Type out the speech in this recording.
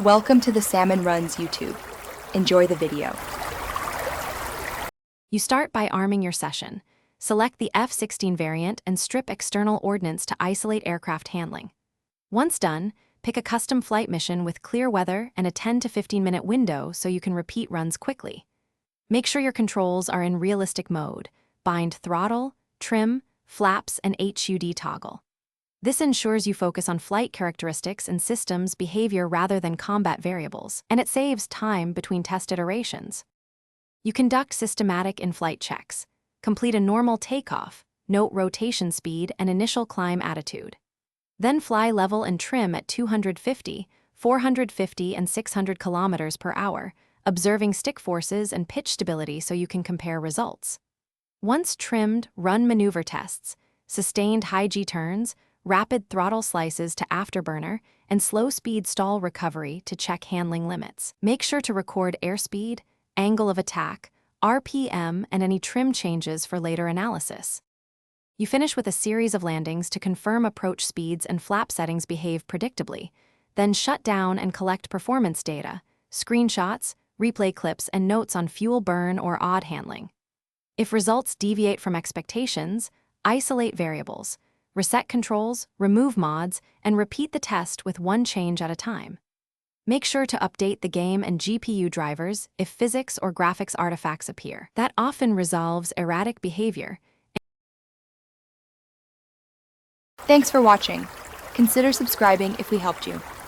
Welcome to the Salmon Runs YouTube. Enjoy the video. You start by arming your session. Select the F-16 variant and strip external ordnance to isolate aircraft handling. Once done, pick a custom flight mission with clear weather and a 10 to 15-minute window so you can repeat runs quickly. Make sure your controls are in realistic mode. Bind throttle, trim, flaps, and HUD toggle. This ensures you focus on flight characteristics and systems behavior rather than combat variables, and it saves time between test iterations. You conduct systematic in-flight checks. Complete a normal takeoff, note rotation speed and initial climb attitude. Then fly level and trim at 250, 450, and 600 kilometers per hour, observing stick forces and pitch stability so you can compare results. Once trimmed, run maneuver tests, sustained high G turns, rapid throttle slices to afterburner, and slow-speed stall recovery to check handling limits. Make sure to record airspeed, angle of attack, RPM, and any trim changes for later analysis. You finish with a series of landings to confirm approach speeds and flap settings behave predictably, then shut down and collect performance data, screenshots, replay clips, and notes on fuel burn or odd handling. If results deviate from expectations, isolate variables, reset controls, remove mods, and repeat the test with one change at a time. Make sure to update the game and GPU drivers if physics or graphics artifacts appear. That often resolves erratic behavior. Thanks for watching. Consider subscribing if we helped you.